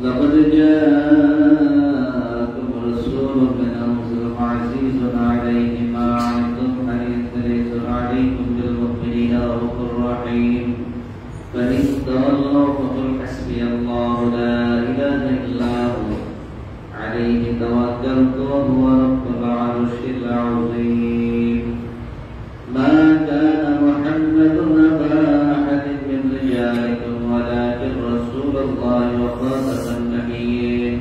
لقد جاءكم رسول من أنفسكم عزيز عليه ما عنتم حريص عليكم بالمؤمنين رؤوف رحيم فإن تولوا فقل حسبي الله لا إله إلا هو عليه توكلت وهو رب العرش العظيم ما كان محمد أبا أحد من رجالكم ولكن رسول الله وخاتم النبيين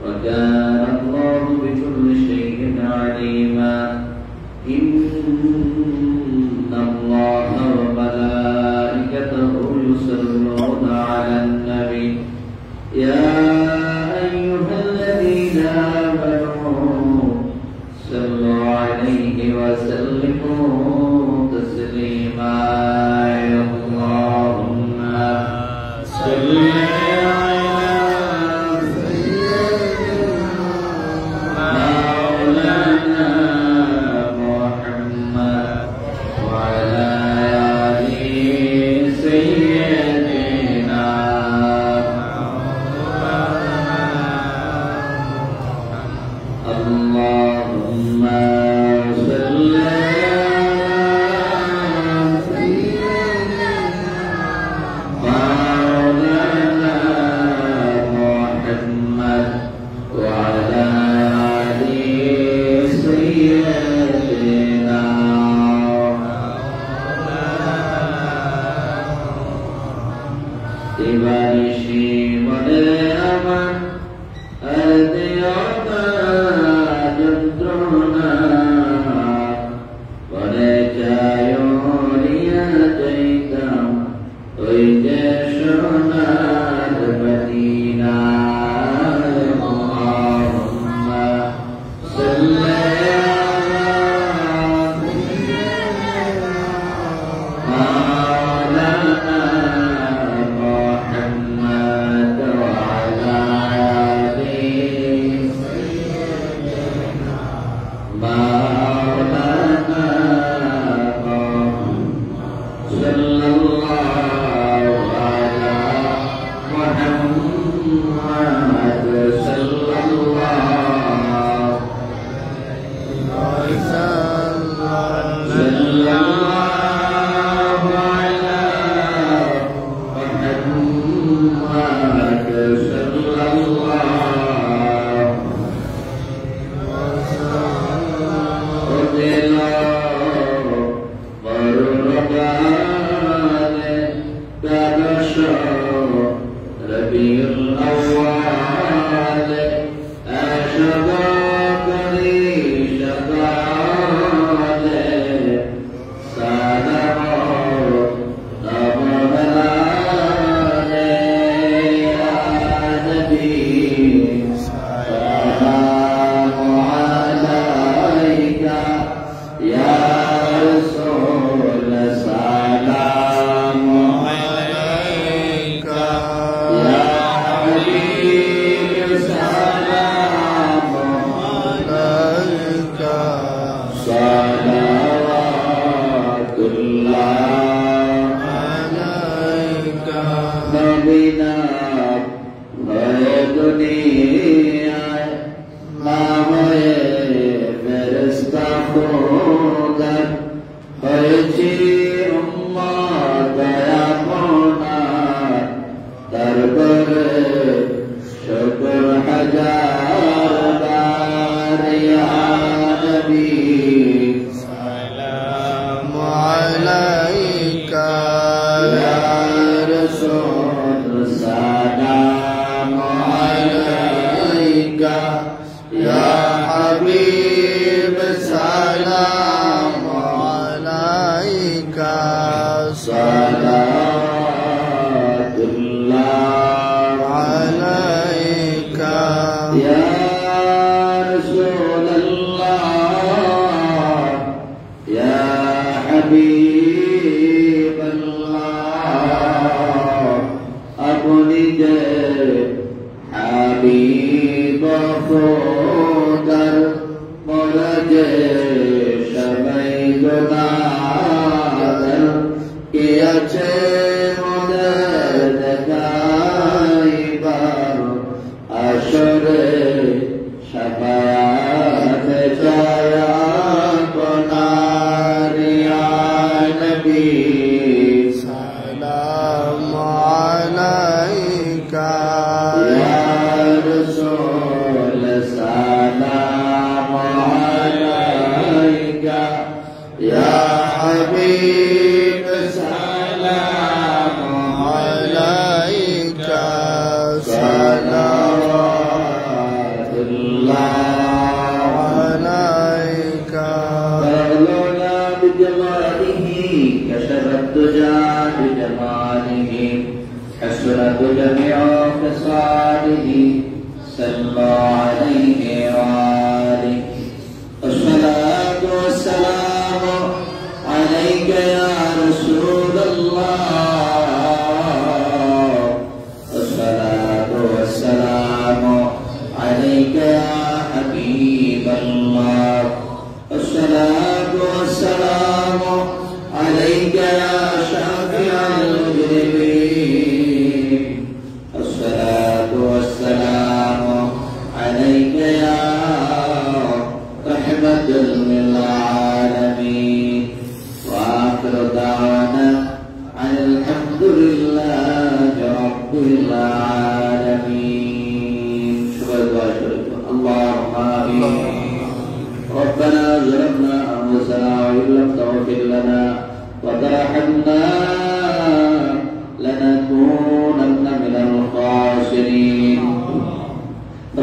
وكان الله بكل شيء عليما إن الله وملائكته يصلون على النبي يا أيها الذين آمنوا صلوا عليه وسلموا تسليما اللهم صل على سيدنا مولانا محمد وعلى آل سيدنا اللهم صل على سيدنا مولانا محمد وعلى آل سيدنا Ibarishi mode aman adiyata jantrona mode jayoriya jaita oijeshona madina Allahumma salli Ke ache model حسنت جميع خصاله صلى عليه وآله الصلاة والسلام عليك يا رسول الله الصلاة والسلام عليك يا حبيب الله الصلاة والسلام عليك يا شافع المجرمين الصلاة والسلام عليك يا رحمة للعالمين وآخر دعوانا عن الحمد لله رب العالمين. اللهم آمين. ربنا ظلمنا أنفسنا وإن لم تغفر لنا وترحمنا لنكونن من الخاسرين.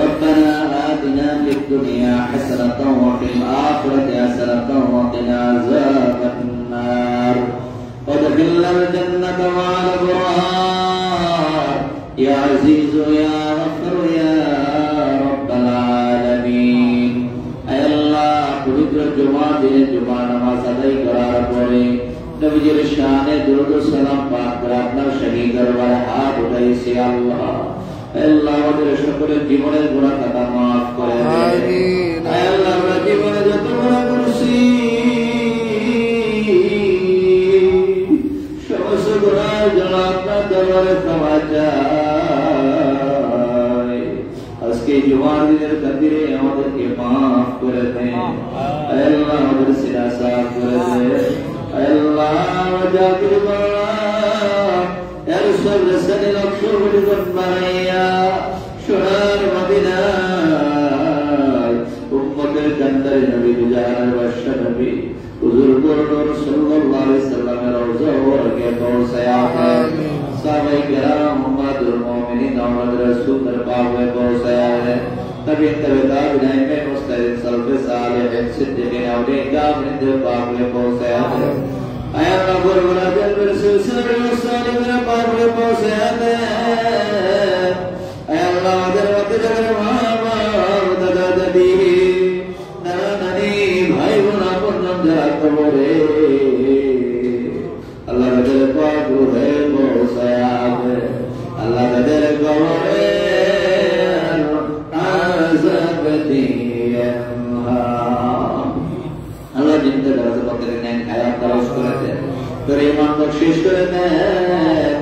ربنا آتنا في الدنيا حسنة وفي الآخرة حسنة وقنا عذاب النار وادخلنا الجنة مع الأبرار يا عزيز يا غفور يا رب العالمين. أي الله পবিত্র জুমা দিনে জুমা নামাজ আদায় করার পরে নবীজির শানে দরুদ ও সালাম পাঠ করে আপনার শাহী দরবারে হাত উঠাইছি। আল্লাহ আল্লাহ আমাদের সকলের জীবনের গুনাহ খাতা মাফ করে দেন। আমিন। আল্লাহ আমরা জীবনে যত গুনাহ করেছি সমস্ত গুনাহের জন্য আপনার দরবারে ক্ষমা চাই। আজকে জুমার দিনের খাতিরে আমাদেরকে মাফ করে দেন। আল্লাহ আমাদের সিনা সাফ করে দেন। আল্লাহ জাকির বাংলা এর সর্বে সানি লক্ষ কোটি গুণ বানাইয়া সোনার মদিনায় উম্মতের কান্দারে নবী জাহানের বাদশা নবী হুজুর নূর সাল্লাল্লাহু আলাইহি সাল্লামের রওজা ওরকে পৌঁছায়া দেন। সাহাবায়ে কেরাম উম্মাতুল মুমিনিন আমাদের রাসূলের পাওয়ে পৌঁছায়া দেন। तभी ताबिईन में मुस्तरिद सल्फ़े सालिहीन सिद्दीक़ीन औलिया कामिलीन पावे पहुंचाया है। ऐ अल्लाह गुरबला जल सिलसिले में सालिहीन पावे पहुंचाया है। ऐ अल्लाह दरवाज़े दर मामा दादा दादी नाना नानी भाई बहन अपन जरा कबरे अल्लाह दर पाक है पहुंचाया है। अल्लाह दर कबरे আল্লাহ জিন্দা দরজা পকেটে নেন, হায়াত দারাজ করে দেন, তোর ঈমান বখশিশ করে দেন,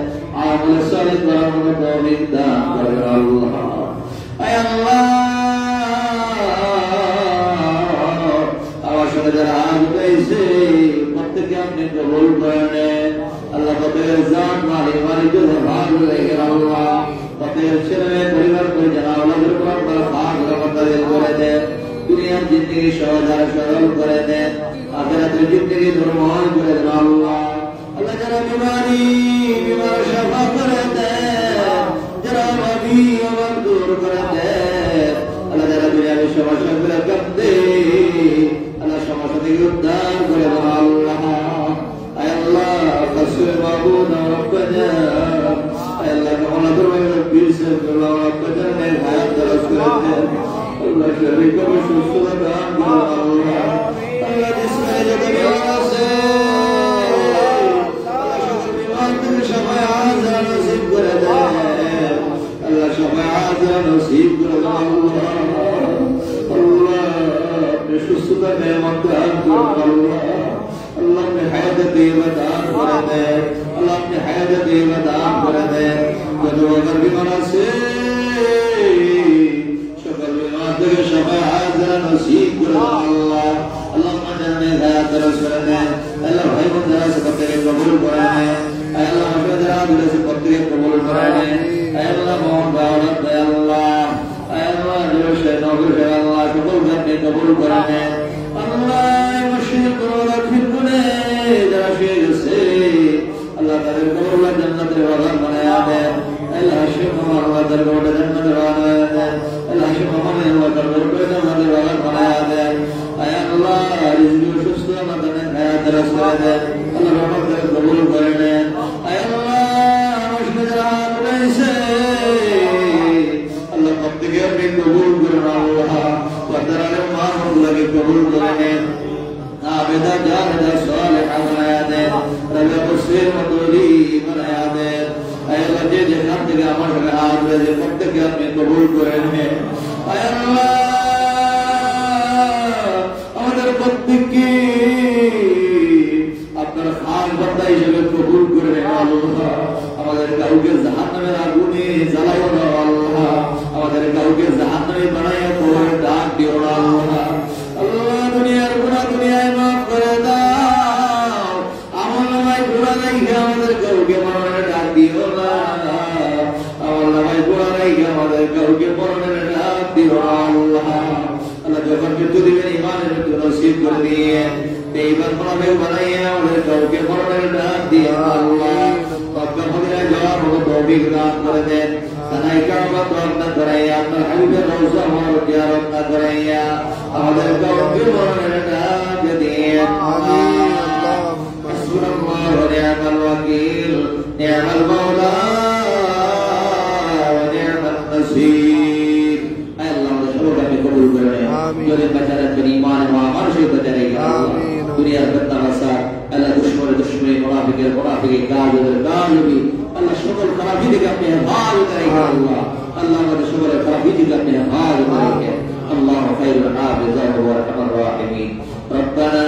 আমল সালিহ করার মতো তৌফিক দান করেন। আল্লাহ আয় আল্লাহ আমার সাথে যারা আজ পেয়েছে প্রত্যেকে আপনি কবুল করে নেন। আল্লাহ তাদের জান মালি মালি যদি ভাগ হয়ে গেল আল্লাহ তাদের ছেলে পরিবার পরিজন আওলাদের উপর আপনারা ভাগ রহমতের করে দেন। দুনিয়ার জিন্দেগি সহজ আর সরল করে দেন, আখিরাতের জিন্দেগি ধর্মময় করে দেন। আল্লাহ আল্লাহ যারা বিমারি বিমার শাফা করে দেন, যারা ভাবি আমার দূর করে দেন। আল্লাহ যারা দুনিয়ার সমস্যা করে কাঁদে আল্লাহ সমস্যা থেকে উদ্ধার করে দেন। আল্লাহ আয় আল্লাহ কাসুর মাবুদ রব্বানা আয় আল্লাহ কমলা দরবারে বীর সাহেব রব্বানা নে হায়াত দারাজ করে দেন। আল্লাহ শরীক ও সুস্থতা দান করুন। আল্লাহ আল্লাহ জিসমে যত বিমার আছে আল্লাহ সকল বিমার থেকে সবাই আযা নসিব করে দেন। আল্লাহ সবাই আযা নসিব করে দেন। আল্লাহ আল্লাহ আপনি সুস্থতা নেয়ামত দান করুন। আল্লাহ আল্লাহ আপনি হায়াত তৈয়বা দান করে দেন। আল্লাহ আপনি হায়াত তৈয়বা দান করে দেন। যত অগর বিমার আছে সবাই আযা নসিব করে দেন। আল্লাহ আল্লাহ আমাদের হায়াত দারাজ করে দেন। আল্লাহ ভাই বোন যারা আছে প্রত্যেককে কবুল করে নেন। আল্লাহ আমাদের যারা আছে প্রত্যেককে কবুল করে নেন। আল্লাহ মোহন বাওলাত আল্লাহ আল্লাহ জোশে নবুল আল্লাহ কবুল করে কবুল করে নেন। আল্লাহ মুশরিক ওরা ফিরকুনে যারা শুয়ে গেছে আল্লাহ তাদের কবুল জান্নাতের বাগান বানায়া দেন। আল্লাহ হাশিম আল্লাহ তাদের কবুল জান্নাতের বাগান বানায়া দেন। আল্লাহ হাশিম আল্লাহ তাদের কবুল জান্নাতের বাগান বানায়া দেন। আয় আল্লাহ রিজক সুস্থ আমাদের হায়াত দারাজ করে দেন। আল্লাহ রহমত কবুল করে নেন। আয় আল্লাহ মুশরিক যে যেখান থেকে আমার সঙ্গে হাত রয়েছে প্রত্যেককে আপনি কবুল করে নেন। আমাদের প্রত্যেককে আপনার খাস বান্দা হিসেবে কবুল করে নেন আল্লাহ। আমাদের কাউকে জাহান্নামের আগুনে জ্বালাও না আল্লাহ। আমাদের কাউকে জাহান্নামে বানাইয়া পড়ে ডাক দিও না আল্লাহ। আল্লাহ দুনিয়ার গুনাহ দুনিয়ায় মাফ করে দাও। আমার নামায় গুনাহ রাইখা আমাদের কাউকে মরণের ডাক দিও না। আমার নামায় গুনাহ রাইখা আমাদের কাউকে মরণের ডাক দিও না আল্লাহ। আল্লাহ যখন মৃত্যু দিবেন ইমানের মৃত্যু নসিব করে দিয়ে এইবার মনে বানাইয়া আমাদের কাউকে মরণের ডাক দিও আল্লাহ। মক্কা মদিনায় যাওয়ার মতো তৌফিক দান করে দেন। সানাই কাবা তওয়াক্কুল করাইয়া আপনার হাবিবের রওজা মুবারক জিয়ারত না করাইয়া আমাদের কাউকে মরণের ডাক দিন। আমিন। হাসবুনাল্লাহু ওয়া নি'মাল ওয়াকিল, নি'মাল মাওলা ওয়া নি'মান নাসীর। আল্লাহ আমাদের সবাইকে কবুল করে নেন। আমিন। যদি বাঁচারা ঈমান ও আমল সহিত বাঁচারে আমিন। দুনিয়ার ফিতনা আল্লাহ দুশমনে মুনাফিকের কাজের কাজবি আল্লাহ সকল খারাপি থেকে আপনি হেফাজত করেন আল্লাহ। আল্লাহ আমাদের সকলের খারাপি থেকে আপনি হেফাজত করেন। আল্লাহ খায়রুল হাফিজা ওয়া আরহামুর রাহিমিন। ربنا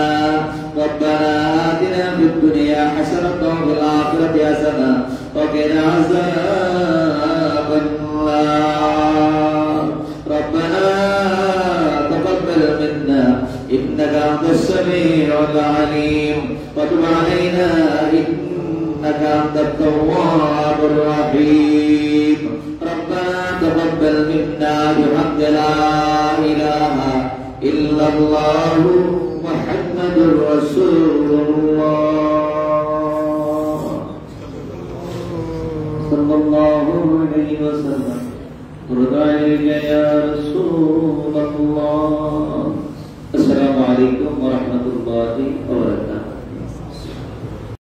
آتنا في الدنيا حسنة وفي الآخرة حسنة وقنا عذاب النار. ربنا تقبل منا إنك أنت السميع العليم وتب علينا إنك أنت التواب الرحيم. ربنا تقبل منا بحق لا إله إلا الله محمد رسول الله صلى الله عليه وسلم. ترضى إليك يا رسول الله. السلام عليكم ورحمة الله وبركاته.